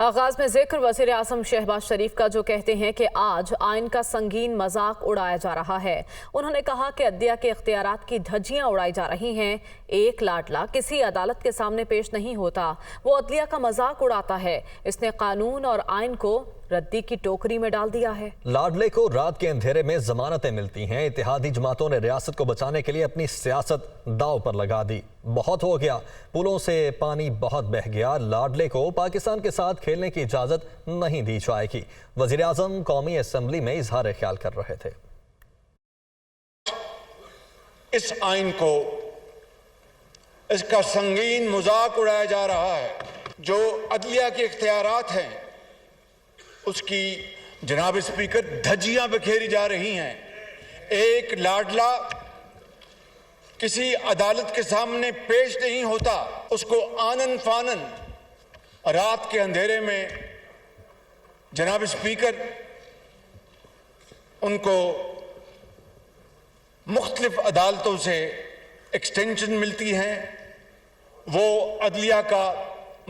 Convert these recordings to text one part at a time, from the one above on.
आगाज में जिक्र वज़ीर आज़म शहबाज शरीफ का, जो कहते हैं कि आज आइन का संगीन मजाक उड़ाया जा रहा है। उन्होंने कहा कि अदलिया के इख्तियारात की धज्जियां उड़ाई जा रही हैं। एक लाडला किसी अदालत के सामने पेश नहीं होता, वो अदलिया का मजाक उड़ाता है। इसने कानून और आइन को रद्दी की टोकरी में डाल दिया है। लाडले को रात के अंधेरे में जमानतें मिलती हैं। इत्तेहादी जमातों ने रियासत को बचाने के लिए अपनी सियासत दांव पर लगा दी। बहुत हो गया, पुलों से पानी बहुत बह गया। लाडले को पाकिस्तान के साथ खेलने की इजाजत नहीं दी जाएगी। वजीर आज़म कौमी असम्बली में इजहार ख्याल कर रहे थे। इस आइन को, इसका संगीन मजाक उड़ाया जा रहा है। जो अदलिया के इख्तियारात हैं उसकी जनाब स्पीकर धज्जियां बिखेरी जा रही हैं। एक लाडला किसी अदालत के सामने पेश नहीं होता, उसको आनन फानन रात के अंधेरे में जनाब स्पीकर उनको मुख्तलिफ अदालतों से एक्सटेंशन मिलती हैं। वो अदलिया का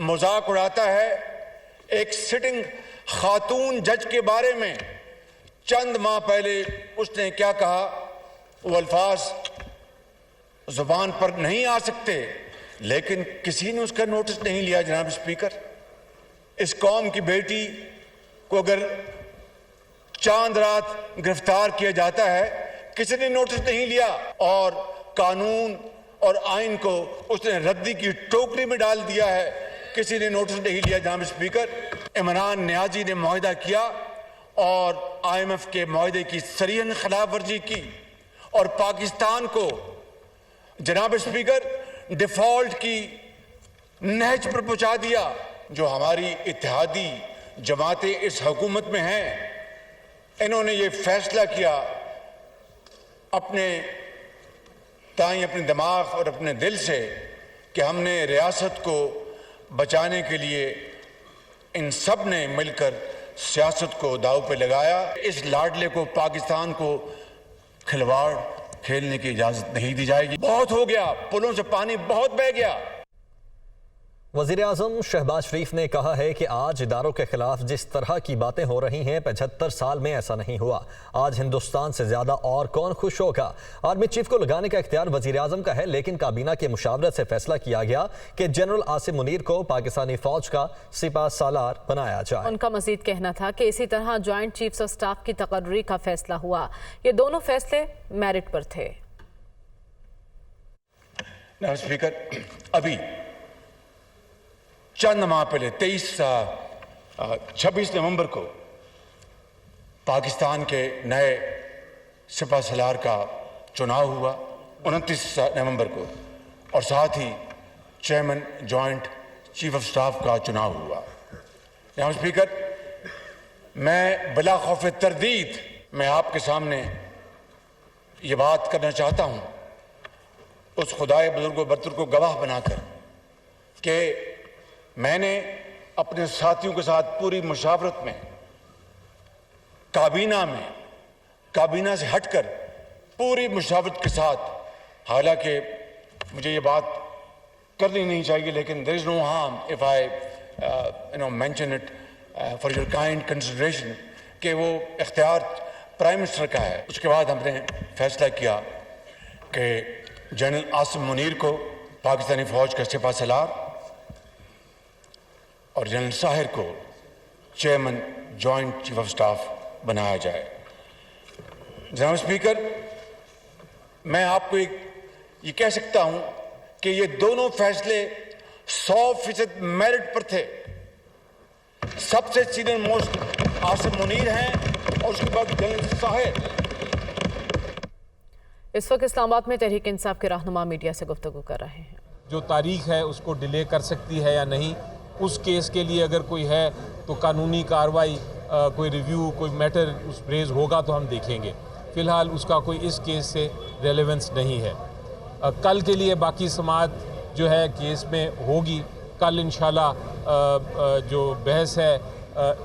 मजाक उड़ाता है। एक सिटिंग खातून जज के बारे में चंद माह पहले उसने क्या कहा, वो अल्फाज जुबान पर नहीं आ सकते, लेकिन किसी ने उसका नोटिस नहीं लिया। जनाब स्पीकर, इस कौम की बेटी को अगर चांद रात गिरफ्तार किया जाता है, किसी ने नोटिस नहीं लिया और कानून और आइन को उसने रद्दी की टोकरी में डाल दिया है, किसी ने नोटिस नहीं लिया। जनाब स्पीकर, इमरान नियाजी ने मुआहदा किया और IMF के मुआहदे की सरीहन खिलाफ वर्जी की और पाकिस्तान को जनाब स्पीकर डिफॉल्ट की नहज पर पहुंचा दिया। जो हमारी इत्तेहादी जमातें इस हुकूमत में हैं, इन्होंने ये फैसला किया अपने ताई, अपने दिमाग और अपने दिल से कि हमने रियासत को बचाने के लिए इन सब ने मिलकर सियासत को दांव पे लगाया। इस लाडले को, पाकिस्तान को खिलवाड़ खेलने की इजाजत नहीं दी जाएगी। बहुत हो गया, पुलों से पानी बहुत बह गया। वज़ीर आज़म शहबाज शरीफ ने कहा है कि आज इदारों के खिलाफ जिस तरह की बातें हो रही हैं, 75 साल में ऐसा नहीं हुआ। आज हिंदुस्तान से ज्यादा और कौन खुश होगा। आर्मी चीफ को लगाने का इख्तियार वज़ीर आज़म का है, लेकिन काबीना के मुशावरत से फैसला किया गया कि जनरल आसिम मुनीर को पाकिस्तानी फौज का सिपा सालार बनाया जाए। उनका मजीद कहना था कि इसी तरह ज्वाइंट चीफ्स ऑफ स्टाफ की तकर्री का फैसला हुआ। ये दोनों फैसले मेरिट पर थे। स्पीकर, अभी चंद माह पहले 26 नवंबर को पाकिस्तान के नए सिपा सलार का चुनाव हुआ, 29 नवंबर को, और साथ ही chairman joint chief of staff का चुनाव हुआ। जनाब स्पीकर, मैं बिला खौफ तरदीद मैं आपके सामने ये बात करना चाहता हूँ, उस खुदाए बुजुर्ग बरतर को गवाह बनाकर, कि मैंने अपने साथियों के साथ पूरी मुशावरत में काबीना से हटकर पूरी मुशावरत के साथ, हालांकि मुझे ये बात करनी नहीं चाहिए, लेकिन there is no harm if I mention it for your kind consideration, कि वो इख्तियार प्राइम मिनिस्टर का है। उसके बाद हमने फैसला किया कि जनरल आसिम मुनीर को पाकिस्तानी फौज का सिपा सलार और जनरल साहिर को chairman joint chief of staff बनाया जाए। जनाब स्पीकर, मैं आपको ये कह सकता हूं कि ये दोनों फैसले 100% मेरिट पर थे। सबसे सीनियर मोस्ट आसिम मुनीर हैं और उसके बाद जनरल साहिर। इस वक्त इस्लामाबाद में तहरीक इंसाफ के रहनुमा मीडिया से गुफ्तगू कर रहे हैं। जो तारीख है उसको डिले कर सकती है या नहीं, उस केस के लिए अगर कोई है तो कानूनी कार्रवाई, कोई रिव्यू, कोई मैटर उस रेज होगा तो हम देखेंगे। फ़िलहाल उसका कोई इस केस से रेलेवेंस नहीं है। कल के लिए बाकी समाअत जो है केस में होगी। कल इंशाल्लाह जो बहस है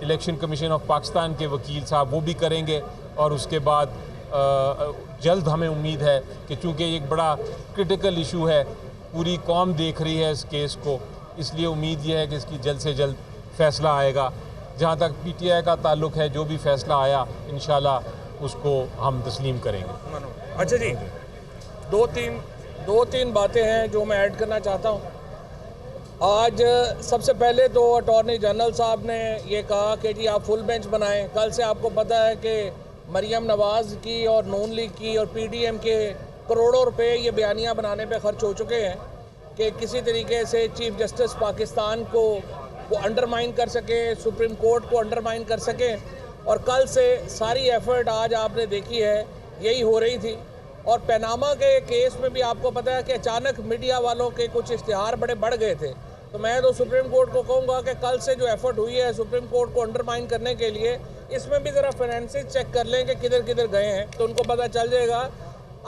इलेक्शन कमीशन ऑफ पाकिस्तान के वकील साहब वो भी करेंगे, और उसके बाद जल्द हमें उम्मीद है कि चूँकि एक बड़ा क्रिटिकल इशू है, पूरी कौम देख रही है इस केस को, इसलिए उम्मीद यह है कि इसकी जल्द से जल्द फैसला आएगा। जहाँ तक PTI का ताल्लुक़ है, जो भी फैसला आया इंशाल्लाह उसको हम तस्लीम करेंगे। अच्छा जी, दो तीन बातें हैं जो मैं ऐड करना चाहता हूँ। आज सबसे पहले तो अटॉर्नी जनरल साहब ने ये कहा कि जी आप फुल बेंच बनाएं। कल से आपको पता है कि मरियम नवाज़ की और नून लीग की और PDM के करोड़ों रुपए ये बयानियाँ बनाने पे खर्च हो चुके हैं कि किसी तरीके से चीफ जस्टिस पाकिस्तान को वो अंडरमाइन कर सके, सुप्रीम कोर्ट को अंडरमाइन कर सके। और कल से सारी एफर्ट आज आपने देखी है यही हो रही थी। और पनामा के केस में भी आपको पता है कि अचानक मीडिया वालों के कुछ इश्तिहार बड़े बढ़ गए थे। तो मैं तो सुप्रीम कोर्ट को कहूँगा कि कल से जो एफर्ट हुई है सुप्रीम कोर्ट को अंडरमाइन करने के लिए, इसमें भी ज़रा फाइनेंसिस चेक कर लें कि किधर किधर गए हैं, तो उनको पता चल जाएगा।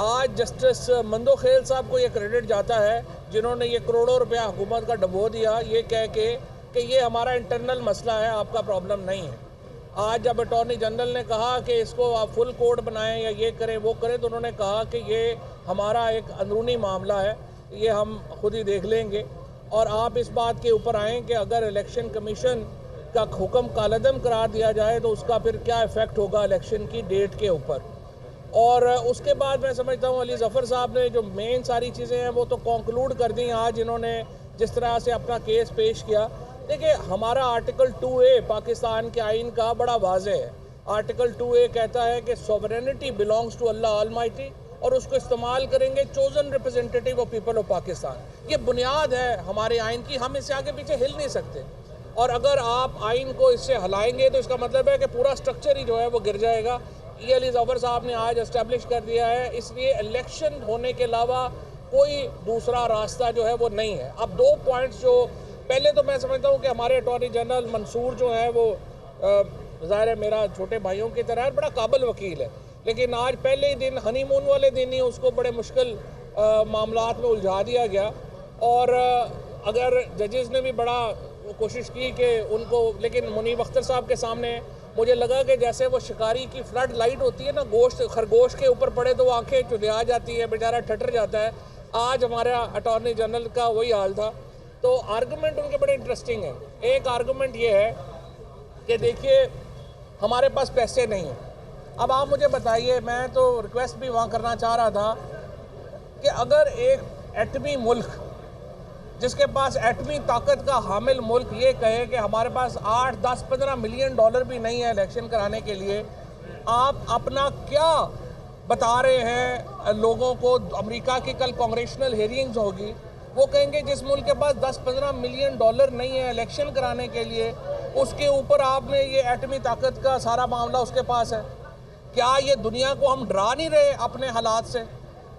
आज जस्टिस मंदोखेल साहब को ये क्रेडिट जाता है जिन्होंने ये करोड़ों रुपया हुकूमत का डबो दिया, ये कह के कि ये हमारा इंटरनल मसला है, आपका प्रॉब्लम नहीं है। आज जब अटॉर्नी जनरल ने कहा कि इसको आप फुल कोर्ट बनाएं या ये करें वो करें, तो उन्होंने कहा कि ये हमारा एक अंदरूनी मामला है, ये हम खुद ही देख लेंगे। और आप इस बात के ऊपर आएँ कि अगर इलेक्शन कमीशन का हुक्म कालअदम करार दिया जाए तो उसका फिर क्या इफ़ेक्ट होगा इलेक्शन की डेट के ऊपर। और उसके बाद मैं समझता हूँ अली ज़फ़र साहब ने जो मेन सारी चीज़ें हैं वो तो कंक्लूड कर दी आज इन्होंने जिस तरह से अपना केस पेश किया। देखिए, हमारा आर्टिकल 2A पाकिस्तान के आइन का बड़ा वाज़ेह है। आर्टिकल 2A कहता है कि sovereignty belongs to Allah almighty और उसको इस्तेमाल करेंगे chosen representative of people of Pakistan. ये बुनियाद है हमारे आइन की, हम इससे आगे पीछे हिल नहीं सकते। और अगर आप आइन को इससे हिलाएंगे तो इसका मतलब है कि पूरा स्ट्रक्चर ही जो है वो गिर जाएगा। ये अली ज़फ़र साहब ने आज एस्टेब्लिश कर दिया है। इसलिए इलेक्शन होने के अलावा कोई दूसरा रास्ता जो है वो नहीं है। अब 2 पॉइंट्स जो पहले तो मैं समझता हूँ कि हमारे अटॉर्नी जनरल मंसूर जो है वो ज़ाहिर है मेरा छोटे भाइयों की तरह बड़ा काबिल वकील है, लेकिन आज पहले ही दिन हनीमून वाले दिन ही उसको बड़े मुश्किल मामलात में उलझा दिया गया। और अगर जजेस ने भी बड़ा कोशिश की कि उनको, लेकिन मुनीब अख्तर साहब के सामने मुझे लगा कि जैसे वो शिकारी की फ्लड लाइट होती है ना, गोश्त खरगोश के ऊपर पड़े तो आंखें चुलिया जाती है, बेचारा ठटर जाता है। आज हमारा अटॉर्नी जनरल का वही हाल था। तो आर्गूमेंट उनके बड़े इंटरेस्टिंग हैं। एक आर्गूमेंट ये है कि देखिए हमारे पास पैसे नहीं हैं। अब आप मुझे बताइए, मैं तो रिक्वेस्ट भी वहाँ करना चाह रहा था कि अगर एक एटमी मुल्क जिसके पास एटमी ताकत का हामिल मुल्क ये कहे कि हमारे पास 8, 10, 15 मिलियन डॉलर भी नहीं है इलेक्शन कराने के लिए, आप अपना क्या बता रहे हैं लोगों को? अमेरिका की कल कांग्रेशनल हेयरिंग्स होगी, वो कहेंगे जिस मुल्क के पास 10-15 मिलियन डॉलर नहीं है इलेक्शन कराने के लिए, उसके ऊपर आपने ये एटमी ताकत का सारा मामला उसके पास है। क्या ये दुनिया को हम डरा नहीं रहे अपने हालात से?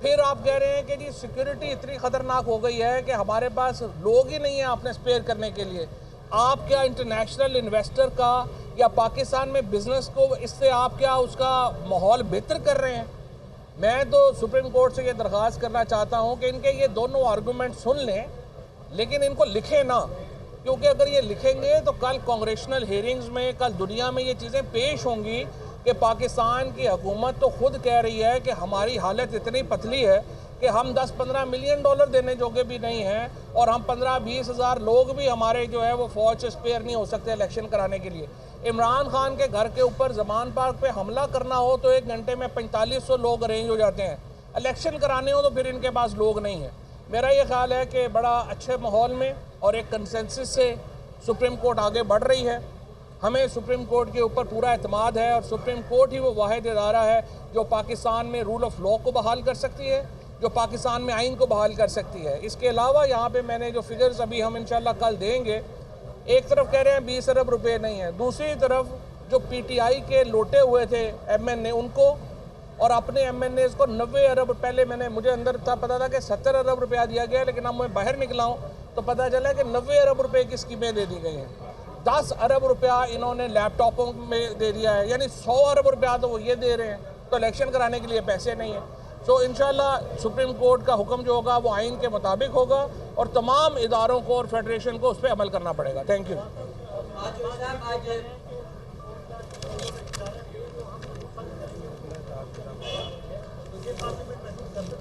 फिर आप कह रहे हैं कि जी सिक्योरिटी इतनी ख़तरनाक हो गई है कि हमारे पास लोग ही नहीं हैं आपने स्पेयर करने के लिए। आप क्या इंटरनेशनल इन्वेस्टर का या पाकिस्तान में बिज़नेस को इससे आप क्या उसका माहौल बेहतर कर रहे हैं? मैं तो सुप्रीम कोर्ट से ये दरख्वास्त करना चाहता हूँ कि इनके ये दोनों आर्गूमेंट सुन लें, लेकिन इनको लिखें ना, क्योंकि अगर ये लिखेंगे तो कल कांग्रेशनल हेयरिंग्स में, कल दुनिया में ये चीज़ें पेश होंगी कि पाकिस्तान की हुकूमत तो खुद कह रही है कि हमारी हालत इतनी पतली है कि हम 10-15 मिलियन डॉलर देने जोगे भी नहीं हैं और हम 15-20 हज़ार लोग भी हमारे जो है वो फ़ौज से स्पेयर नहीं हो सकते इलेक्शन कराने के लिए। इमरान खान के घर के ऊपर ज़मान पार्क पे हमला करना हो तो 1 घंटे में 4500 लोग अरेंज हो जाते हैं, इलेक्शन कराने हो तो फिर इनके पास लोग नहीं हैं। मेरा ये ख्याल है कि बड़ा अच्छे माहौल में और एक कंसेंसस से सुप्रीम कोर्ट आगे बढ़ रही है। हमें सुप्रीम कोर्ट के ऊपर पूरा एतमाद है और सुप्रीम कोर्ट ही वो वाहिद इदारा है जो पाकिस्तान में रूल ऑफ लॉ को बहाल कर सकती है, जो पाकिस्तान में आइन को बहाल कर सकती है। इसके अलावा यहाँ पे मैंने जो फिगर्स अभी हम इंशाल्लाह कल देंगे, एक तरफ कह रहे हैं 20 अरब रुपए नहीं है, दूसरी तरफ जो PTI के लोटे हुए थे MNA उनको और अपने MNAs को 90 अरब, पहले मुझे अंदर था पता था कि 70 अरब रुपया दिया गया, लेकिन अब मैं बाहर निकला हूँ तो पता चला कि 90 अरब रुपए की स्कीमें दे दी गई हैं। 10 अरब रुपया इन्होंने लैपटॉपों में दे दिया है, यानी 100 अरब रुपया तो वो ये दे रहे हैं, तो इलेक्शन कराने के लिए पैसे नहीं है। तो इंशाल्लाह सुप्रीम कोर्ट का हुक्म जो होगा वो आइन के मुताबिक होगा और तमाम इदारों को और फेडरेशन को उस पर अमल करना पड़ेगा। Thank you.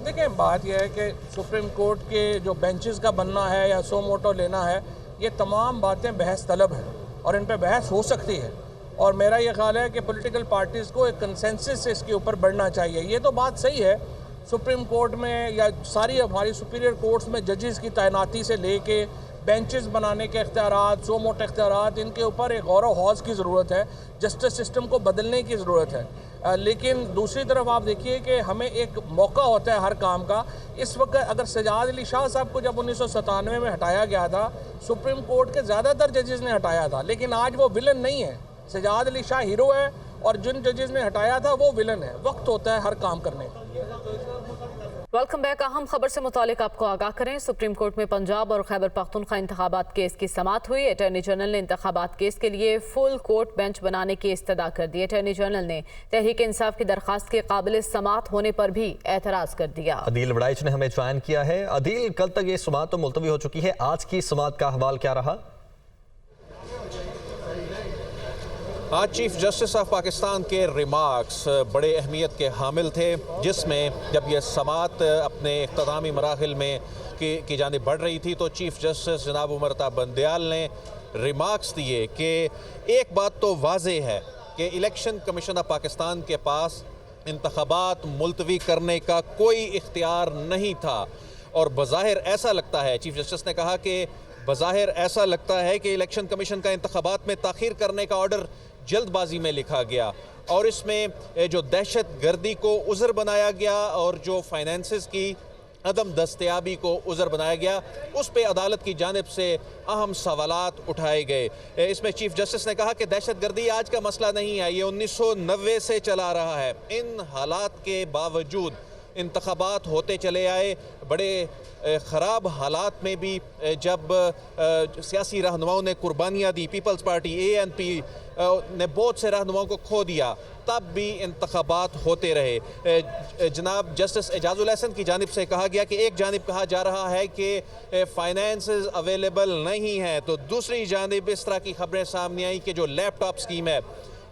देखिए, बात यह है कि सुप्रीम कोर्ट के जो बेंचेस का बनना है या सो मोटो लेना है, ये तमाम बातें बहस तलब है اور ان پہ بحث ہو سکتی ہے، اور میرا یہ خیال ہے کہ پولیٹیکل پارٹیز کو ایک کنسنسس سے اس کے اوپر بڑھنا چاہیے۔ یہ تو بات صحیح ہے، سپریم کورٹ میں یا ساری ہماری سپیریئر کورٹس میں ججز کی تعیناتی سے لے کے بینچز بنانے کے اختیارات، سو موٹے اختیارات، ان کے اوپر ایک غور و خوض کی ضرورت ہے، جسٹس سسٹم کو بدلنے کی ضرورت ہے۔ لیکن دوسری طرف آپ دیکھیے کہ ہمیں ایک موقع ہوتا ہے ہر کام کا۔ اس وقت اگر سجاد علی شاہ صاحب کو جب 1997 میں ہٹایا گیا تھا، سپریم کورٹ کے زیادہ تر ججز نے ہٹایا تھا، لیکن آج وہ ولن نہیں ہے، سجاد علی شاہ ہیرو ہے، اور جن ججز نے ہٹایا تھا وہ ولن ہے۔ وقت ہوتا ہے ہر کام کرنے کا۔ Welcome back. اہم خبر سے متعلق آپ کو آگاہ کریں، سپریم کورٹ میں پنجاب اور خیبر پختونخوا انتخابات کیس کی سماعت ہوئی۔ اٹارنی جنرل نے انتخابات کیس کے لیے فل کورٹ بینچ بنانے کی استدعا کر دی۔ اٹارنی جنرل نے تحریک انصاف کی درخواست کے قابل سماعت ہونے پر بھی اعتراض کر دیا۔ عدیل وڑائچ نے ہمیں جوائن کیا ہے۔ عدیل، کل تک یہ سماعت تو ملتوی ہو چکی ہے، آج کی سماعت کا حوال کیا رہا؟ آج چیف جسٹس آف پاکستان کے ریمارکس بڑے اہمیت کے حامل تھے، جس میں جب یہ سماعت اپنے اختتامی مراحل میں کی جانب بڑھ رہی تھی تو چیف جسٹس جناب عمر عطا بندیال نے ریمارکس دیے کہ ایک بات تو واضح ہے کہ الیکشن کمیشن آف پاکستان کے پاس انتخابات ملتوی کرنے کا کوئی اختیار نہیں تھا، اور بظاہر ایسا لگتا ہے، چیف جسٹس نے کہا کہ بظاہر ایسا لگتا ہے کہ الیکشن کمیشن کا انتخابات میں تاخیر کرنے کا آرڈر جلد بازی میں لکھا گیا، اور اس میں جو دہشت گردی کو عذر بنایا گیا اور جو فائنینسز کی عدم دستیابی کو عذر بنایا گیا، اس پہ عدالت کی جانب سے اہم سوالات اٹھائے گئے۔ اس میں چیف جسٹس نے کہا کہ دہشت گردی آج کا مسئلہ نہیں ہے، یہ 1990 سے چلا رہا ہے۔ ان حالات کے باوجود انتخابات ہوتے چلے آئے، بڑے خراب حالات میں بھی، جب سیاسی رہنماؤں نے قربانیاں دی، پیپلز پارٹی ANP نے بہت سے رہنماؤں کو کھو دیا، تب بھی انتخابات ہوتے رہے۔ جناب جسٹس اعجاز الحسن کی جانب سے کہا گیا کہ ایک جانب کہا جا رہا ہے کہ فائنینسز اویلیبل نہیں ہیں، تو دوسری جانب اس طرح کی خبریں سامنے آئیں کہ جو لیپ ٹاپ سکیم ہے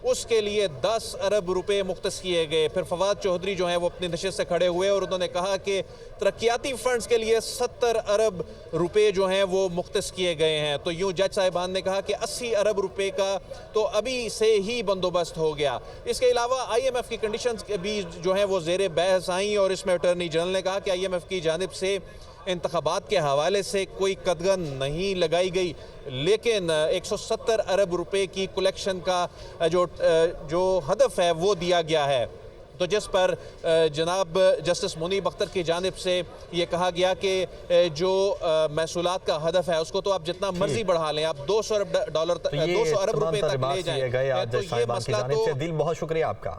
اس کے لیے 10 ارب روپے مختص کیے گئے۔ پھر فواد چودھری جو ہیں وہ اپنی نشست سے کھڑے ہوئے اور انہوں نے کہا کہ ترقیاتی فنڈز کے لیے 70 ارب روپے جو ہیں وہ مختص کیے گئے ہیں۔ تو یوں جج صاحبان نے کہا کہ 80 ارب روپے کا تو ابھی سے ہی بندوبست ہو گیا۔ اس کے علاوہ IMF کی کنڈیشنز بھی جو ہیں وہ زیر بحث آئیں، اور اس میں اٹارنی جنرل نے کہا کہ IMF کی جانب سے انتخابات کے حوالے سے کوئی قدغن نہیں لگائی گئی، لیکن 170 ارب روپے کی کلیکشن کا جو ہدف ہے وہ دیا گیا ہے، تو جس پر جناب جسٹس منیب اختر کی جانب سے یہ کہا گیا کہ جو محصولات کا ہدف ہے اس کو تو آپ جتنا مرضی بڑھا لیں، آپ 200 ارب روپے تک لے جائیں، تو یہ مسئلہ تو دل بہت شکریہ آپ کا۔